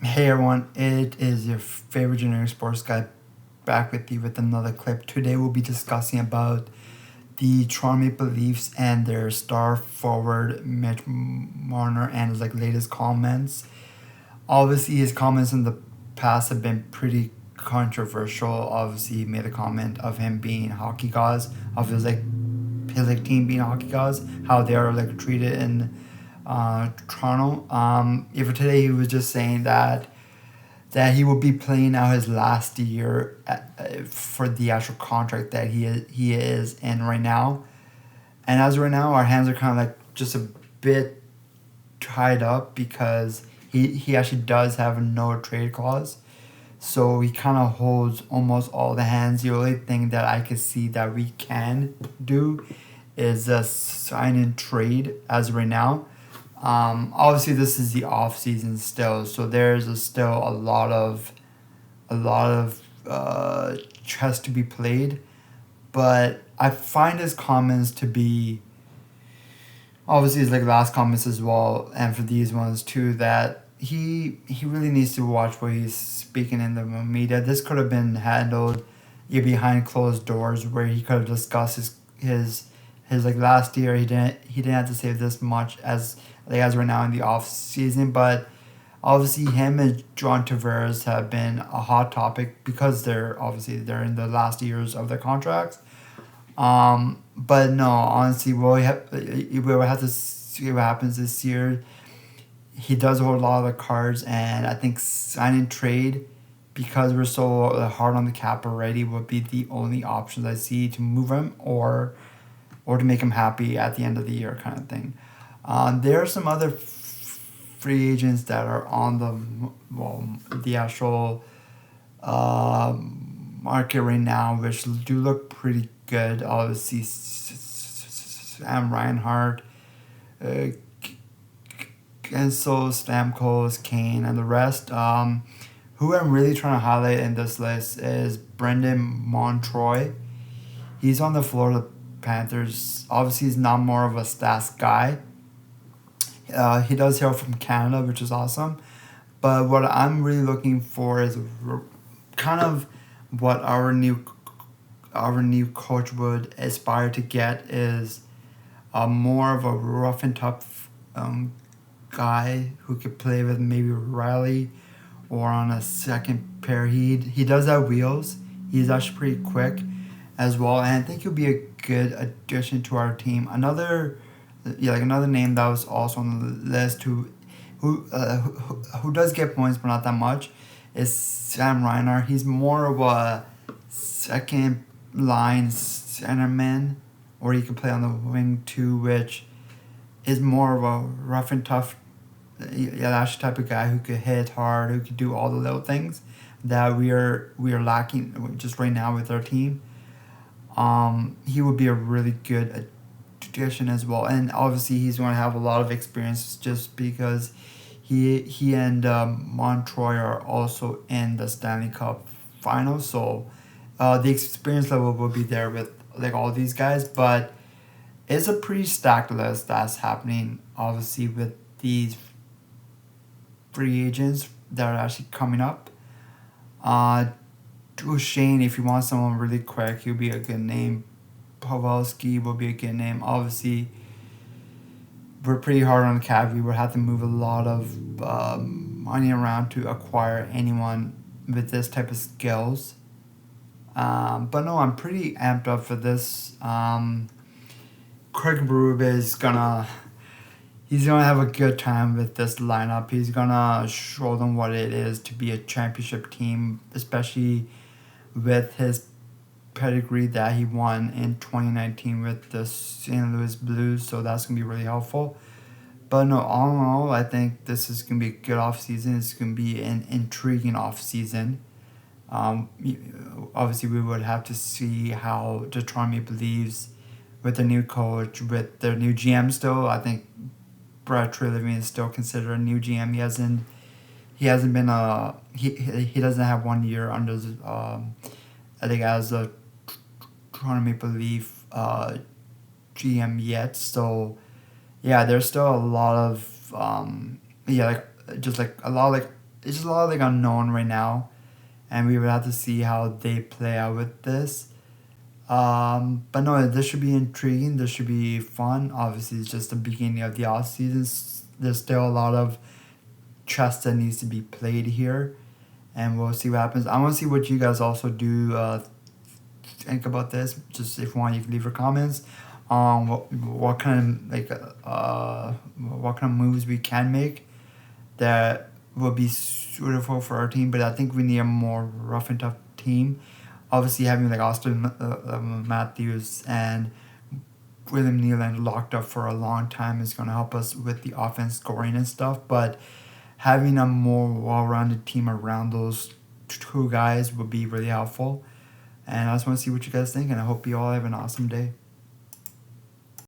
Hey everyone, it is your favorite generic sports guy back with you with another clip. Today we'll be discussing about the Toronto Maple Leafs and their star forward Mitch Marner and his latest comments. Obviously, his comments in the past have been pretty controversial. Obviously, he made a comment of him being hockey gods, of his team being hockey gods, how they are treated in Toronto. For today, he was just saying that he will be playing out his last year for the actual contract that he is in right now. And as of right now, our hands are kind of just a bit tied up because he actually does have a no trade clause. So he kind of holds almost all the hands. The only thing that I could see that we can do is a sign and trade as of right now. Obviously, this is the off season still, so there's still a lot of chess to be played. But I find his comments to be obviously his last comments as well, and for these ones too, that he really needs to watch what he's speaking in the media. This could have been handled behind closed doors, where he could have discussed his last year. He didn't have to say this much as right now in the off season, but obviously him and John Tavares have been a hot topic because they're in the last years of their contracts. But no, honestly, we'll have to see what happens this year. He does hold a lot of the cards, and I think sign and trade, because we're so hard on the cap already, would be the only options I see to move him or to make him happy at the end of the year, kind of thing. There are some other free agents that are on the actual market right now, which do look pretty good. Obviously, Sam Reinhart, uh, Gensel, Stamkos, Kane, and the rest. Who I'm really trying to highlight in this list is Brendan Montroy. He's on the Florida Panthers. Obviously, he's not more of a stats guy. He does hail from Canada, which is awesome. But what I'm really looking for is kind of what our new coach would aspire to get is more of a rough and tough guy who could play with maybe Riley or on a second pair. He does have wheels. He's actually pretty quick as well, and I think he'll be a good addition to our team. Another name that was also on the list who does get points but not that much is Sam Reinhart. He's more of a second line centerman, or he could play on the wing too, which is more of a rough and tough, that's the type of guy who could hit hard, who could do all the little things that we are lacking just right now with our team. He would be a really good addition as well, and obviously he's going to have a lot of experience just because he and Montroy are also in the Stanley Cup final, so the experience level will be there with all these guys. But it's a pretty stacked list that's happening, obviously, with these free agents that are actually coming up. Uh, Shane, if you want someone really quick, he'll be a good name. Pavelski will be a good name. Obviously, we're pretty hard on the cap. We would have to move a lot of money around to acquire anyone with this type of skills. But no, I'm pretty amped up for this. Craig Berube he's gonna have a good time with this lineup. He's gonna show them what it is to be a championship team, especially with his pedigree that he won in 2019 with the St. Louis Blues. So that's gonna be really helpful. But no, all in all, I think this is gonna be a good off season. It's gonna be an intriguing off season. Obviously, we would have to see how the Toronto Maple Leafs, with the new coach, with their new GM still. I think Brad Treliving is still considered a new GM. He hasn't been he doesn't have 1 year under his, I think as a Toronto Maple Leaf GM yet. So yeah, there's still a lot of just a lot of it's just a lot of like unknown right now, and we would have to see how they play out with this. But no, this should be intriguing. This should be fun. Obviously, it's just the beginning of the off season. There's still a lot of chess that needs to be played here, and we'll see what happens. I want to see what you guys also do. Think about this. Just if you want, you can leave your comments on what kind of what kind of moves we can make that will be suitable for our team. But I think we need a more rough and tough team. Obviously, having like Austin Matthews and William Nylander locked up for a long time is going to help us with the offense scoring and stuff. But having a more well-rounded team around those two guys would be really helpful. And I just want to see what you guys think, and I hope you all have an awesome day.